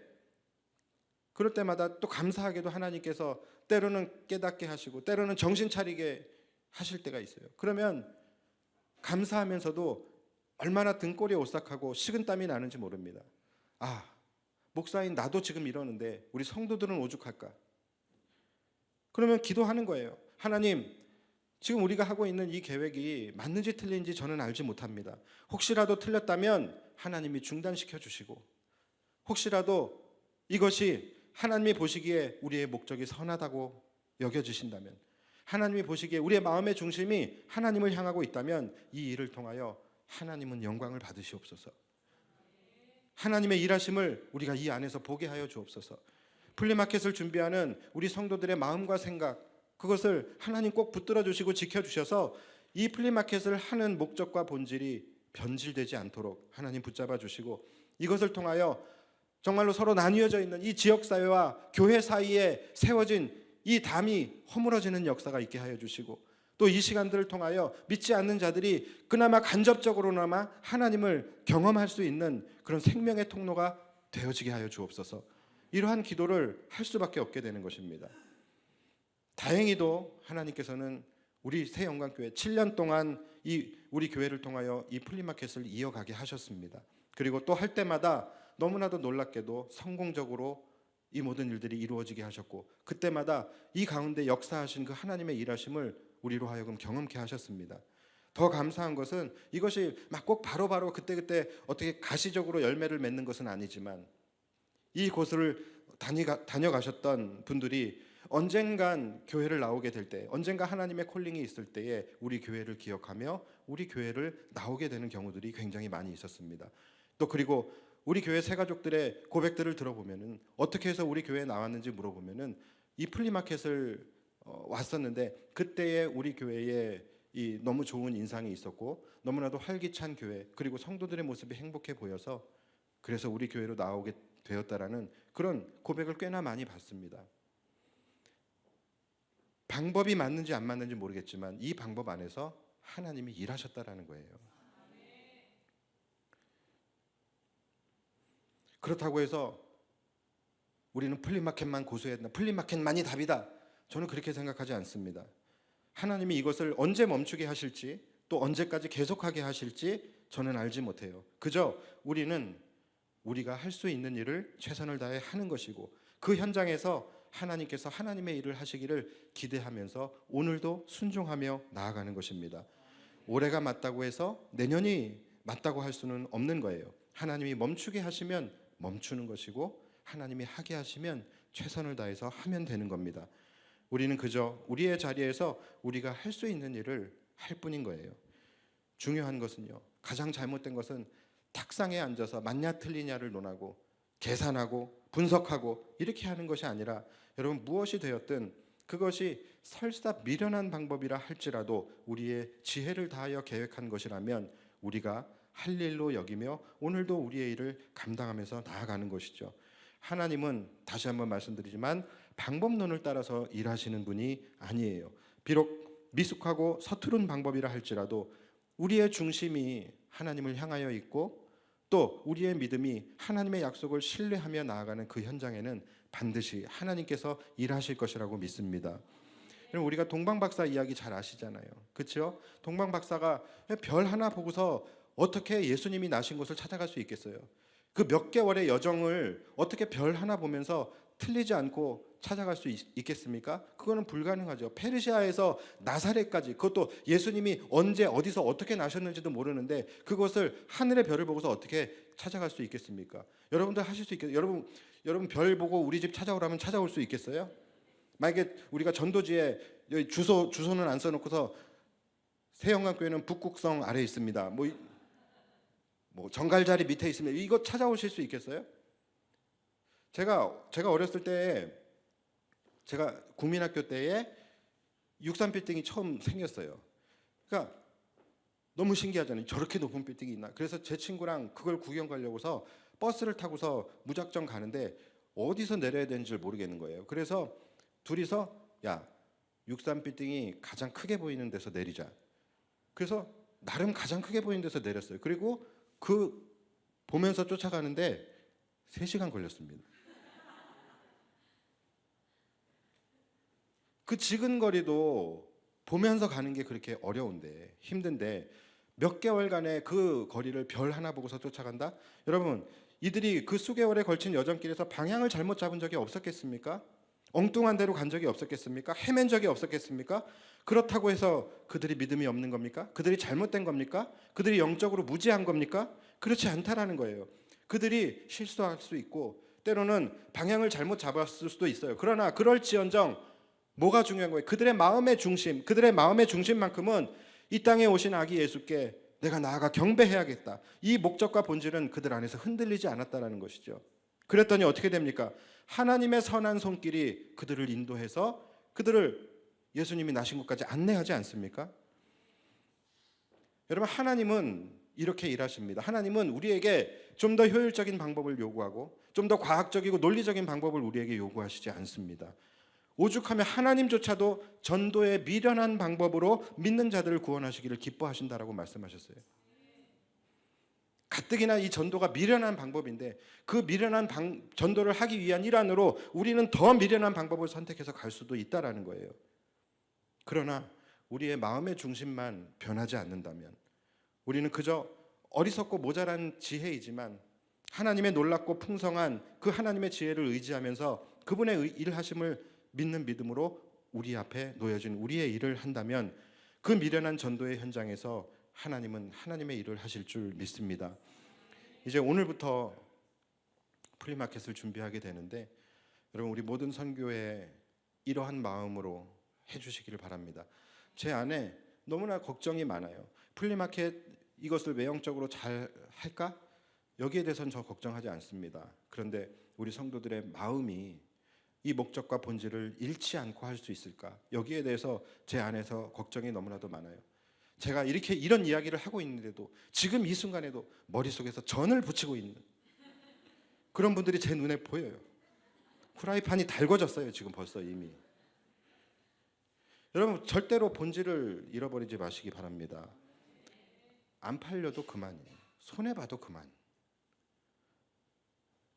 그럴 때마다 또 감사하게도 하나님께서 때로는 깨닫게 하시고 때로는 정신 차리게 하실 때가 있어요. 그러면 감사하면서도 얼마나 등골이 오싹하고 식은땀이 나는지 모릅니다. 목사인 나도 지금 이러는데 우리 성도들은 오죽할까? 그러면 기도하는 거예요. 하나님, 지금 우리가 하고 있는 이 계획이 맞는지 틀린지 저는 알지 못합니다. 혹시라도 틀렸다면 하나님이 중단시켜 주시고, 혹시라도 이것이 하나님이 보시기에 우리의 목적이 선하다고 여겨지신다면, 하나님이 보시기에 우리의 마음의 중심이 하나님을 향하고 있다면 이 일을 통하여 하나님은 영광을 받으시옵소서. 하나님의 일하심을 우리가 이 안에서 보게 하여 주옵소서. 플리마켓을 준비하는 우리 성도들의 마음과 생각, 그것을 하나님 꼭 붙들어 주시고 지켜주셔서 이 플리마켓을 하는 목적과 본질이 변질되지 않도록 하나님 붙잡아 주시고, 이것을 통하여 정말로 서로 나뉘어져 있는 이 지역사회와 교회 사이에 세워진 이 담이 허물어지는 역사가 있게 하여 주시고, 또 이 시간들을 통하여 믿지 않는 자들이 그나마 간접적으로나마 하나님을 경험할 수 있는 그런 생명의 통로가 되어지게 하여 주옵소서. 이러한 기도를 할 수밖에 없게 되는 것입니다. 다행히도 하나님께서는 우리 새영광교회 7년 동안 우리 교회를 통하여 이 플리마켓을 이어가게 하셨습니다. 그리고 또 할 때마다 너무나도 놀랍게도 성공적으로 이 모든 일들이 이루어지게 하셨고, 그때마다 이 가운데 역사하신 그 하나님의 일하심을 우리로 하여금 경험케 하셨습니다. 더 감사한 것은 이것이 막 꼭 바로바로 그때그때 어떻게 가시적으로 열매를 맺는 것은 아니지만, 이곳을 다녀가셨던 분들이 언젠간 교회를 나오게 될 때, 언젠가 하나님의 콜링이 있을 때에 우리 교회를 기억하며 우리 교회를 나오게 되는 경우들이 굉장히 많이 있었습니다. 또 그리고 우리 교회 새가족들의 고백들을 들어보면은, 어떻게 해서 우리 교회에 나왔는지 물어보면은 이 플리마켓을 왔었는데 그때에 우리 교회에 이 너무 좋은 인상이 있었고 너무나도 활기찬 교회, 그리고 성도들의 모습이 행복해 보여서 그래서 우리 교회로 나오게 되었다라는 그런 고백을 꽤나 많이 받습니다. 방법이 맞는지 안 맞는지 모르겠지만 이 방법 안에서 하나님이 일하셨다라는 거예요. 그렇다고 해서 우리는 플리마켓만 고수했나, 플리마켓만이 답이다, 저는 그렇게 생각하지 않습니다. 하나님이 이것을 언제 멈추게 하실지, 또 언제까지 계속하게 하실지 저는 알지 못해요. 그저 우리는 우리가 할 수 있는 일을 최선을 다해 하는 것이고, 그 현장에서 하나님께서 하나님의 일을 하시기를 기대하면서 오늘도 순종하며 나아가는 것입니다. 올해가 맞다고 해서 내년이 맞다고 할 수는 없는 거예요. 하나님이 멈추게 하시면 멈추는 것이고, 하나님이 하게 하시면 최선을 다해서 하면 되는 겁니다. 우리는 그저 우리의 자리에서 우리가 할 수 있는 일을 할 뿐인 거예요. 중요한 것은요, 가장 잘못된 것은 탁상에 앉아서 맞냐 틀리냐를 논하고 계산하고 분석하고 이렇게 하는 것이 아니라, 여러분 무엇이 되었든 그것이 설사 미련한 방법이라 할지라도 우리의 지혜를 다하여 계획한 것이라면 우리가 할 일로 여기며 오늘도 우리의 일을 감당하면서 나아가는 것이죠. 하나님은 다시 한번 말씀드리지만 방법론을 따라서 일하시는 분이 아니에요. 비록 미숙하고 서투른 방법이라 할지라도 우리의 중심이 하나님을 향하여 있고, 또 우리의 믿음이 하나님의 약속을 신뢰하며 나아가는 그 현장에는 반드시 하나님께서 일하실 것이라고 믿습니다. 우리가 동방박사 이야기 잘 아시잖아요. 그렇죠? 동방박사가 별 하나 보고서 어떻게 예수님이 나신 곳을 찾아갈 수 있겠어요? 그 몇 개월의 여정을 어떻게 별 하나 보면서 틀리지 않고 찾아갈 수 있겠습니까? 그거는 불가능하죠. 페르시아에서 나사렛까지, 그것도 예수님이 언제 어디서 어떻게 나셨는지도 모르는데 그것을 하늘의 별을 보고서 어떻게 찾아갈 수 있겠습니까? 여러분들 하실 수 있겠어요? 여러분 별 보고 우리 집 찾아오라면 찾아올 수 있겠어요? 만약에 우리가 전도지에 주소는 안 써놓고서 새영광교회는 북극성 아래에 있습니다, 뭐 정갈자리 밑에 있으면 이거 찾아오실 수 있겠어요? 제가 어렸을 때, 제가 국민학교 때에 63빌딩이 처음 생겼어요. 그러니까 너무 신기하잖아요. 저렇게 높은 빌딩이 있나. 그래서 제 친구랑 그걸 구경 가려고서 버스를 타고서 무작정 가는데 어디서 내려야 되는지 모르겠는 거예요. 그래서 둘이서 야, 63빌딩이 가장 크게 보이는 데서 내리자. 그래서 나름 가장 크게 보이는 데서 내렸어요. 그리고 그 보면서 쫓아가는데 3시간 걸렸습니다. 그 지근거리도 보면서 가는 게 그렇게 어려운데, 힘든데 몇 개월간의 그 거리를 별 하나 보고서 쫓아간다? 여러분, 이들이 그 수개월에 걸친 여정길에서 방향을 잘못 잡은 적이 없었겠습니까? 엉뚱한 데로 간 적이 없었겠습니까? 헤맨 적이 없었겠습니까? 그렇다고 해서 그들이 믿음이 없는 겁니까? 그들이 잘못된 겁니까? 그들이 영적으로 무지한 겁니까? 그렇지 않다라는 거예요. 그들이 실수할 수 있고 때로는 방향을 잘못 잡았을 수도 있어요. 그러나 그럴지언정 뭐가 중요한 거예요? 그들의 마음의 중심만큼은 이 땅에 오신 아기 예수께 내가 나아가 경배해야겠다. 이 목적과 본질은 그들 안에서 흔들리지 않았다라는 것이죠. 그랬더니 어떻게 됩니까? 하나님의 선한 손길이 그들을 인도해서 그들을 예수님이 나신 곳까지 안내하지 않습니까? 여러분, 하나님은 이렇게 일하십니다. 하나님은 우리에게 좀 더 효율적인 방법을 요구하고 좀 더 과학적이고 논리적인 방법을 우리에게 요구하시지 않습니다. 오죽하면 하나님조차도 전도의 미련한 방법으로 믿는 자들을 구원하시기를 기뻐하신다라고 말씀하셨어요. 가뜩이나 이 전도가 미련한 방법인데 그 미련한 전도를 하기 위한 일환으로 우리는 더 미련한 방법을 선택해서 갈 수도 있다라는 거예요. 그러나 우리의 마음의 중심만 변하지 않는다면 우리는 그저 어리석고 모자란 지혜이지만 하나님의 놀랍고 풍성한 그 하나님의 지혜를 의지하면서 그분의 일하심을 믿는 믿음으로 우리 앞에 놓여진 우리의 일을 한다면 그 미련한 전도의 현장에서 하나님은 하나님의 일을 하실 줄 믿습니다. 이제 오늘부터 플리마켓을 준비하게 되는데 여러분 우리 모든 선교회 이러한 마음으로 해주시기를 바랍니다. 제 안에 너무나 걱정이 많아요. 플리마켓 이것을 외형적으로 잘 할까? 여기에 대해서는 저 걱정하지 않습니다. 그런데 우리 성도들의 마음이 이 목적과 본질을 잃지 않고 할 수 있을까? 여기에 대해서 제 안에서 걱정이 너무나도 많아요. 제가 이렇게 이런 이야기를 하고 있는데도 지금 이 순간에도 머릿속에서 전을 붙이고 있는 그런 분들이 제 눈에 보여요. 후라이팬이 달궈졌어요. 지금 벌써 이미. 여러분 절대로 본질을 잃어버리지 마시기 바랍니다. 안 팔려도 그만이에요. 손해봐도 그만.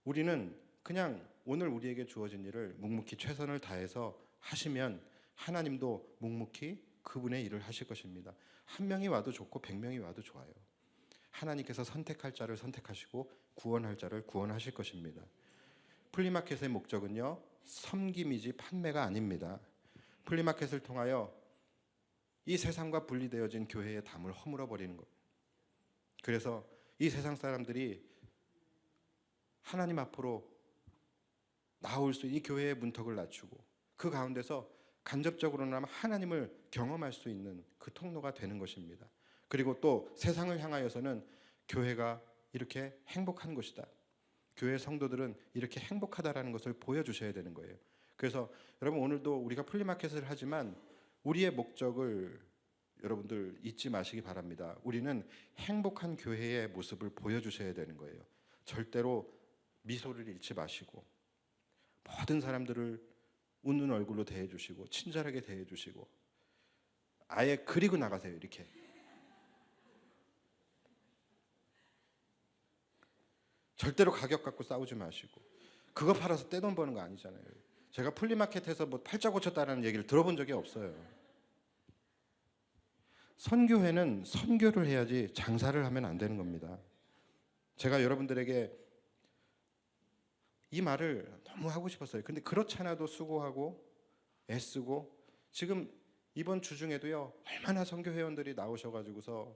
우리는 그냥 오늘 우리에게 주어진 일을 묵묵히 최선을 다해서 하시면 하나님도 묵묵히 그분의 일을 하실 것입니다. 한 명이 와도 좋고 100명이 와도 좋아요. 하나님께서 선택할 자를 선택하시고 구원할 자를 구원하실 것입니다. 플리마켓의 목적은요, 섬김이지 판매가 아닙니다. 플리마켓을 통하여 이 세상과 분리되어진 교회의 담을 허물어 버리는 것. 그래서 이 세상 사람들이 하나님 앞으로 나올 수 있는 이 교회의 문턱을 낮추고 그 가운데서 간접적으로나마 하나님을 경험할 수 있는 그 통로가 되는 것입니다. 그리고 또 세상을 향하여서는 교회가 이렇게 행복한 것이다. 교회 성도들은 이렇게 행복하다라는 것을 보여주셔야 되는 거예요. 그래서 여러분 오늘도 우리가 플리마켓을 하지만 우리의 목적을 여러분들 잊지 마시기 바랍니다. 우리는 행복한 교회의 모습을 보여주셔야 되는 거예요. 절대로 미소를 잃지 마시고 모든 사람들을 웃는 얼굴로 대해주시고 친절하게 대해주시고 아예 그리고 나가세요. 이렇게 절대로 가격 갖고 싸우지 마시고 그거 팔아서 떼돈 버는 거 아니잖아요. 제가 플리마켓에서 뭐 팔자 고쳤다는 얘기를 들어본 적이 없어요. 선교회는 선교를 해야지 장사를 하면 안 되는 겁니다. 제가 여러분들에게 이 말을 너무 하고 싶었어요. 근데 그렇지 않아도 수고하고 애쓰고 지금 이번 주 중에도요 얼마나 선교 회원들이 나오셔가지고서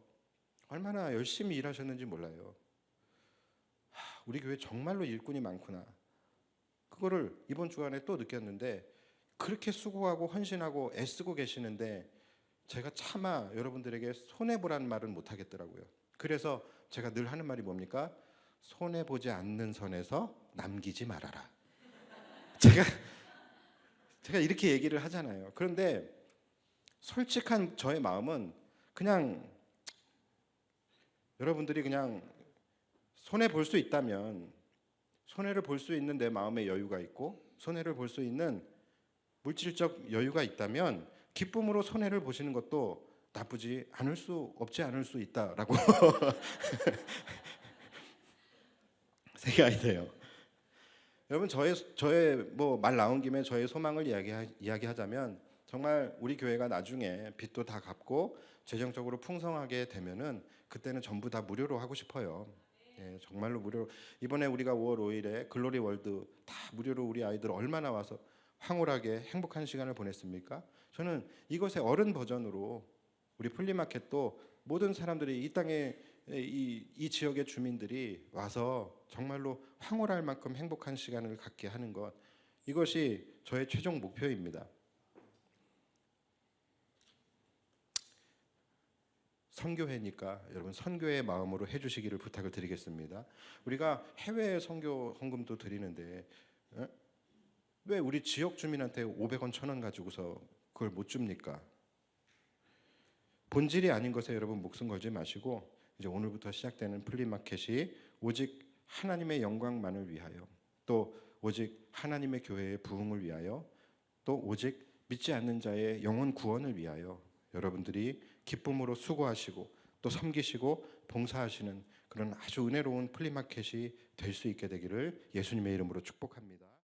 얼마나 열심히 일하셨는지 몰라요. 우리 교회 정말로 일꾼이 많구나. 그거를 이번 주간에 또 느꼈는데 그렇게 수고하고 헌신하고 애쓰고 계시는데 제가 차마 여러분들에게 손해보라는 말은 못하겠더라고요. 그래서 제가 늘 하는 말이 뭡니까? 손해보지 않는 선에서 남기지 말아라. 제가 이렇게 얘기를 하잖아요. 그런데 솔직한 저의 마음은 그냥 여러분들이 그냥 손해 볼 수 있다면 손해를 볼 수 있는 내 마음의 여유가 있고 손해를 볼 수 있는 물질적 여유가 있다면 기쁨으로 손해를 보시는 것도 나쁘지 않을 수 없지 않을 수 있다라고 생각이 돼요. 여러분 저의 뭐 말 나온 김에 저의 소망을 이야기하자면 정말 우리 교회가 나중에 빚도 다 갚고 재정적으로 풍성하게 되면은 그때는 전부 다 무료로 하고 싶어요. 예, 정말로 무료로. 이번에 우리가 5월 5일에 글로리 월드 다 무료로 우리 아이들 얼마나 와서 황홀하게 행복한 시간을 보냈습니까? 저는 이것의 어른 버전으로 우리 플리마켓도 모든 사람들이 이 땅에 이 지역의 주민들이 와서 정말로 황홀할 만큼 행복한 시간을 갖게 하는 것, 이것이 저의 최종 목표입니다. 선교회니까 여러분 선교의 마음으로 해주시기를 부탁을 드리겠습니다. 우리가 해외 선교 헌금도 드리는데 왜 우리 지역 주민한테 500원, 1000원 가지고서 그걸 못 줍니까? 본질이 아닌 것에 여러분 목숨 걸지 마시고 이제 오늘부터 시작되는 플리마켓이 오직 하나님의 영광만을 위하여 또 오직 하나님의 교회의 부흥을 위하여, 또 오직 믿지 않는 자의 영혼 구원을 위하여 여러분들이 기쁨으로 수고하시고 또 섬기시고 봉사하시는 그런 아주 은혜로운 플리마켓이 될 수 있게 되기를 예수님의 이름으로 축복합니다.